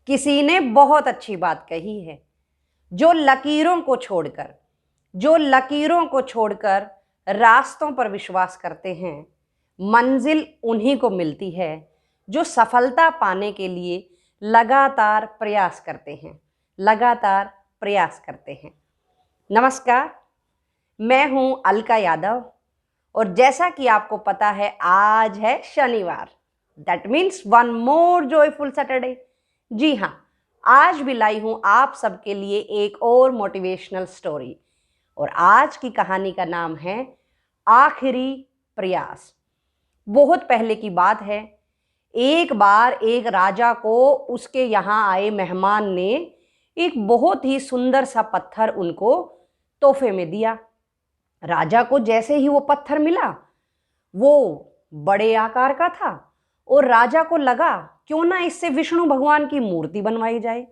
किसी ने बहुत अच्छी बात कही है, जो लकीरों को छोड़कर रास्तों पर विश्वास करते हैं, मंजिल उन्हीं को मिलती है जो सफलता पाने के लिए लगातार प्रयास करते हैं। नमस्कार, मैं हूं अलका यादव और जैसा कि आपको पता है आज है शनिवार। That means one more joyful Saturday. जी हाँ, आज भी लाई हूं आप सबके लिए एक और मोटिवेशनल स्टोरी और आज की कहानी का नाम है आखिरी प्रयास। बहुत पहले की बात है। एक बार एक राजा को उसके यहाँ आए मेहमान ने एक बहुत ही सुंदर सा पत्थर उनको तोहफे में दिया। राजा को जैसे ही वो पत्थर मिला, वो बड़े आकार का था और राजा को लगा क्यों ना इससे विष्णु भगवान की मूर्ति बनवाई जाए।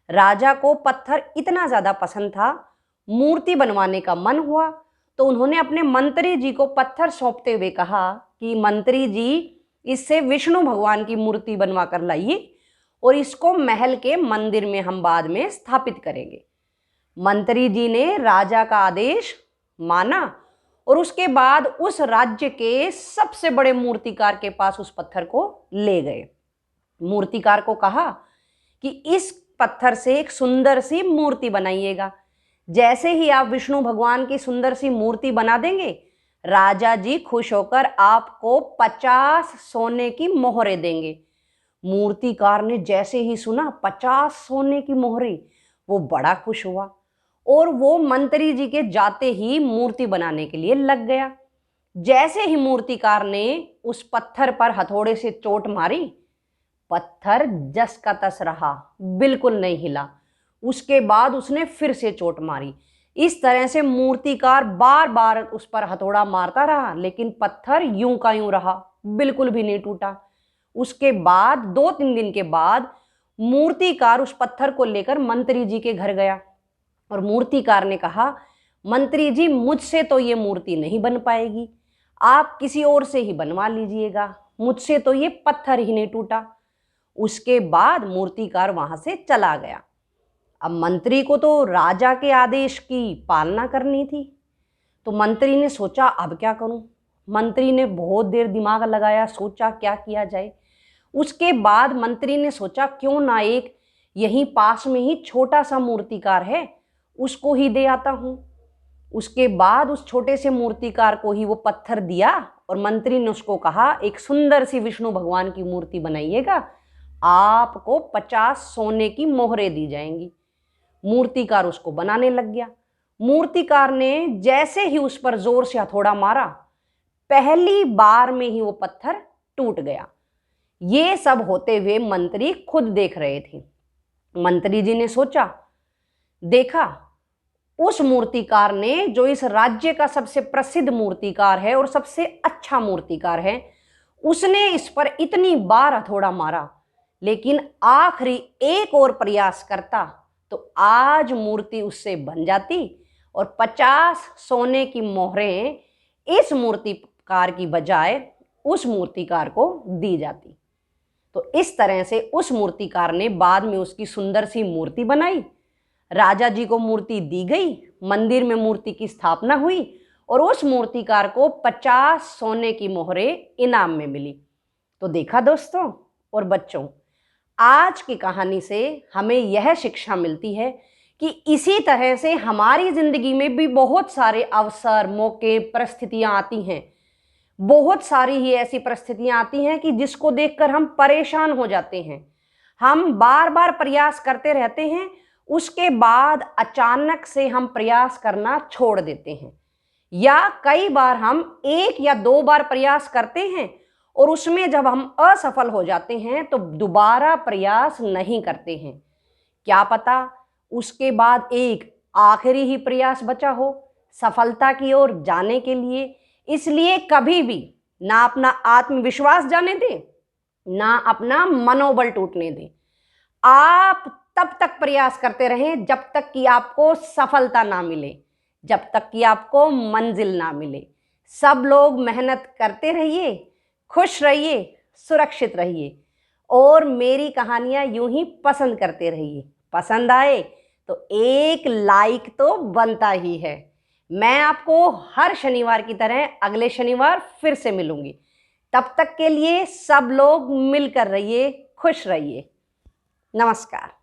राजा को पत्थर इतना ज़्यादा पसंद था, मूर्ति बनवाने का मन हुआ तो उन्होंने अपने मंत्री जी को पत्थर सौंपते हुए कहा कि मंत्री जी, इससे विष्णु भगवान की मूर्ति बनवा कर लाइए और इसको महल के मंदिर में हम बाद में स्थापित करेंगे। मंत्री जी ने राजा का आदेश माना और उसके बाद उस राज्य के सबसे बड़े मूर्तिकार के पास उस पत्थर को ले गए। मूर्तिकार को कहा कि इस पत्थर से एक सुंदर सी मूर्ति बनाइएगा। जैसे ही आप विष्णु भगवान की सुंदर सी मूर्ति बना देंगे, राजा जी खुश होकर आपको 50 सोने की मोहरें देंगे। मूर्तिकार ने जैसे ही सुना 50 सोने की मोहरें, वो बड़ा खुश हुआ और वो मंत्री जी के जाते ही मूर्ति बनाने के लिए लग गया। जैसे ही मूर्तिकार ने उस पत्थर पर हथौड़े से चोट मारी, पत्थर जस का तस रहा, बिल्कुल नहीं हिला। उसके बाद उसने फिर से चोट मारी। इस तरह से मूर्तिकार बार बार उस पर हथौड़ा मारता रहा, लेकिन पत्थर यूं का यूं रहा, बिल्कुल भी नहीं टूटा। उसके बाद 2-3 दिन के बाद मूर्तिकार उस पत्थर को लेकर मंत्री जी के घर गया और मूर्तिकार ने कहा, मंत्री जी, मुझसे तो ये मूर्ति नहीं बन पाएगी, आप किसी और से ही बनवा लीजिएगा, मुझसे तो ये पत्थर ही नहीं टूटा। उसके बाद मूर्तिकार वहां से चला गया। अब मंत्री को तो राजा के आदेश की पालना करनी थी, तो मंत्री ने सोचा अब क्या करूं। मंत्री ने बहुत देर दिमाग लगाया, सोचा क्या किया जाए। उसके बाद मंत्री ने सोचा क्यों ना एक यहीं पास में ही छोटा सा मूर्तिकार है, उसको ही दे आता हूं। उसके बाद उस छोटे से मूर्तिकार को ही वो पत्थर दिया और मंत्री ने उसको कहा, एक सुंदर सी विष्णु भगवान की मूर्ति बनाइएगा, आपको 50 सोने की मोहरें दी जाएंगी। मूर्तिकार उसको बनाने लग गया। मूर्तिकार ने जैसे ही उस पर जोर से हथौड़ा मारा, पहली बार में ही वो पत्थर टूट गया। ये सब होते हुए मंत्री खुद देख रहे थे। मंत्री जी ने सोचा, देखा उस मूर्तिकार ने, जो इस राज्य का सबसे प्रसिद्ध मूर्तिकार है और सबसे अच्छा मूर्तिकार है, उसने इस पर इतनी बार हथौड़ा मारा, लेकिन आखिरी एक और प्रयास करता तो आज मूर्ति उससे बन जाती और 50 सोने की मोहरें इस मूर्तिकार की बजाय उस मूर्तिकार को दी जाती। तो इस तरह से उस मूर्तिकार ने बाद में उसकी सुंदर सी मूर्ति बनाई। राजा जी को मूर्ति दी गई, मंदिर में मूर्ति की स्थापना हुई और उस मूर्तिकार को 50 सोने की मोहरें इनाम में मिली। तो देखा दोस्तों और बच्चों, आज की कहानी से हमें यह शिक्षा मिलती है कि इसी तरह से हमारी जिंदगी में भी बहुत सारे अवसर, मौके, परिस्थितियां आती हैं। बहुत सारी ही ऐसी परिस्थितियां आती हैं कि जिसको देखकर हम परेशान हो जाते हैं। हम बार बार प्रयास करते रहते हैं, उसके बाद अचानक से हम प्रयास करना छोड़ देते हैं, या कई बार हम 1 या 2 बार प्रयास करते हैं और उसमें जब हम असफल हो जाते हैं तो दोबारा प्रयास नहीं करते हैं। क्या पता उसके बाद एक आखिरी ही प्रयास बचा हो सफलता की ओर जाने के लिए। इसलिए कभी भी ना अपना आत्मविश्वास जाने दें, ना अपना मनोबल टूटने दें। आप तब तक प्रयास करते रहें जब तक कि आपको सफलता ना मिले, जब तक कि आपको मंजिल ना मिले। सब लोग मेहनत करते रहिए, खुश रहिए, सुरक्षित रहिए और मेरी कहानियाँ यूं ही पसंद करते रहिए। पसंद आए तो एक लाइक तो बनता ही है। मैं आपको हर शनिवार की तरह अगले शनिवार फिर से मिलूंगी। तब तक के लिए सब लोग मिलकर रहिए, खुश रहिए। नमस्कार।